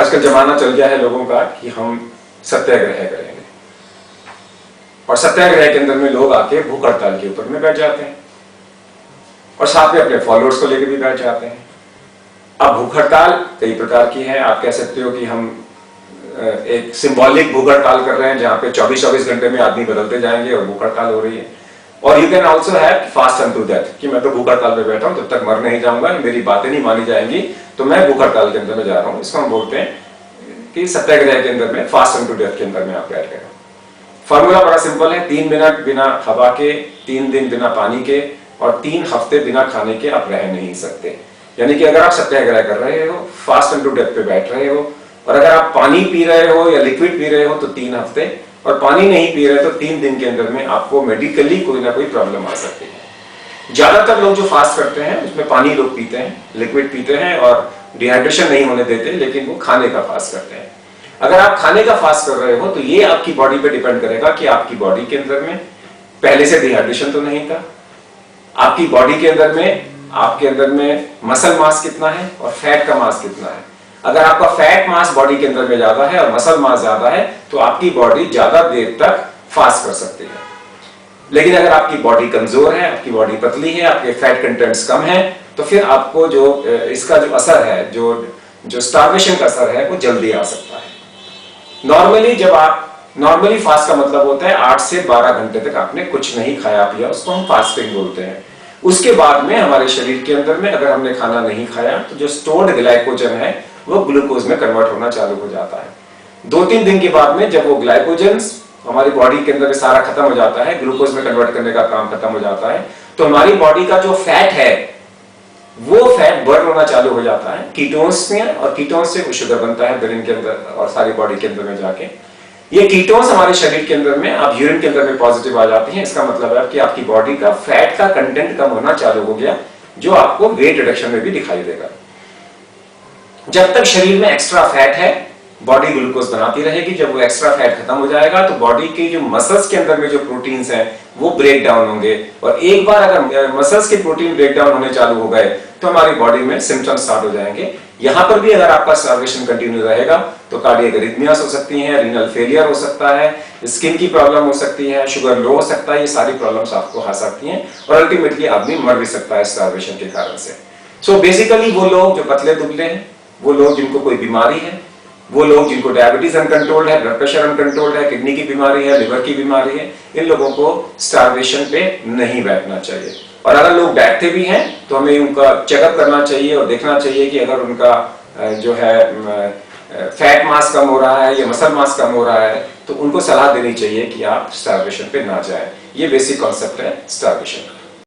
आजकल जमाना चल गया है लोगों का कि हम सत्याग्रह करेंगे, और सत्याग्रह के अंदर में लोग आके भूख हड़ताल के ऊपर में बैठ जाते हैं और साथ में अपने फॉलोअर्स को लेकर भी बैठ जाते हैं। अब भूख हड़ताल कई प्रकार की है। आप कह सकते हो कि हम एक सिंबॉलिक भूख हड़ताल कर रहे हैं जहां पे 24-24 घंटे में आदमी बदलते जाएंगे और भूख हड़ताल हो रही है। और you can also have fast unto death, कि मैं तो भूख हड़ताल पे बैठा हूं, जब तक मर नहीं जाऊंगा, मेरी बातें नहीं मानी जाएंगी, तो मैं भूख हड़ताल के अंदर में जा रहा हूं। इसको हम बोलते हैं कि सत्याग्रह के अंदर में, फास्ट अनटू डेथ के अंदर में आप बैठ गए। फॉर्मूला बड़ा सिंपल है, 3 मिनट बिना हवा के, 3 दिन बिना पानी के और 3 हफ्ते बिना खाने के आप रह नहीं सकते। यानी कि अगर आप सत्याग्रह कर रहे हो, फास्ट अनटू डेथ पे बैठ रहे हो, और अगर आप पानी पी रहे हो या लिक्विड पी रहे हो तो 3 हफ्ते, और पानी नहीं पी रहे तो 3 दिन के अंदर में आपको मेडिकली कोई ना कोई प्रॉब्लम आ सकती है। ज्यादातर लोग जो फास्ट करते हैं उसमें पानी लोग पीते हैं, लिक्विड पीते हैं और डिहाइड्रेशन नहीं होने देते, लेकिन वो खाने का फास्ट करते हैं। अगर आप खाने का फास्ट कर रहे हो तो ये आपकी बॉडी पे डिपेंड करेगा कि आपकी बॉडी के अंदर में पहले से डिहाइड्रेशन तो नहीं था, आपकी बॉडी के अंदर में, आपके अंदर में मसल मास कितना है और फैट का मास कितना है। अगर आपका फैट मास बॉडी के अंदर में ज्यादा है और मसल मास ज्यादा है तो आपकी बॉडी ज्यादा देर तक फास्ट कर सकती है। लेकिन अगर आपकी बॉडी कमजोर है, आपकी बॉडी पतली है, आपके फैट कंटेंट्स कम है, तो फिर आपको जो इसका जो असर है, जो स्टार्वेशन का असर है, वो जल्दी आ सकता है। नॉर्मली फास्ट का मतलब होता है 8 से 12 घंटे तक आपने कुछ नहीं खाया पिया, उसको हम फास्टिंग बोलते हैं। उसके बाद में हमारे शरीर के अंदर में अगर हमने खाना नहीं खाया तो जो स्टोर्ड ग्लाइकोजन है वो ग्लूकोज में कन्वर्ट होना चालू हो जाता है। 2-3 दिन के बाद में जब वो ग्लाइकोजन हमारी बॉडी के अंदर में सारा खत्म हो जाता है, ग्लूकोज में कन्वर्ट करने का काम खत्म हो जाता है, तो हमारी बॉडी का जो फैट है वो फैट बर्न होना चालू हो जाता है कीटोन्स में, और कीटोन्स से वो शुगर बनता है ब्रेन के अंदर और सारी बॉडी के अंदर में जाके। ये कीटोन्स हमारे शरीर के अंदर में, आप यूरिन के अंदर में पॉजिटिव आ जाती हैं। इसका मतलब है कि आपकी बॉडी का फैट का कंटेंट कम होना चालू हो गया, जो आपको वेट रिडक्शन में भी दिखाई देगा। जब तक शरीर में एक्स्ट्रा फैट है बॉडी ग्लूकोज बनाती रहेगी। जब वो एक्स्ट्रा फैट खत्म हो जाएगा तो बॉडी के जो मसल्स के अंदर में जो प्रोटीन्स हैं वो ब्रेक डाउन होंगे, और एक बार अगर मसल्स के प्रोटीन ब्रेक डाउन होने चालू हो गए तो हमारी बॉडी में सिम्टम्स स्टार्ट हो जाएंगे। यहां पर भी अगर आपका स्टार्वेशन कंटिन्यू रहेगा तो कार्डियक अरिथमियास हो सकती हैं, रीनल फेलियर हो सकता है, स्किन की प्रॉब्लम हो सकती है, शुगर लो हो सकता है। ये सारी प्रॉब्लम्स आपको आ सकती हैं और अल्टीमेटली आदमी मर भी सकता है स्टार्वेशन के कारण से। सो बेसिकली वो लोग जो पतले दुबले हैं, वो लोग जिनको कोई बीमारी है, वो लोग जिनको डायबिटीज अनकंट्रोल्ड है, ब्लड प्रेशर अनकंट्रोल्ड है, किडनी की बीमारी है, लिवर की बीमारी है, इन लोगों को स्टार्वेशन पे नहीं बैठना चाहिए। और अगर लोग बैठते भी हैं तो हमें उनका चेकअप करना चाहिए और देखना चाहिए कि अगर उनका जो है फैट मास कम हो रहा है या मसल मास कम हो रहा है तो उनको सलाह देनी चाहिए कि आप स्टार्वेशन पे ना जाएं। ये बेसिक कॉन्सेप्ट है स्टार्वेशन का।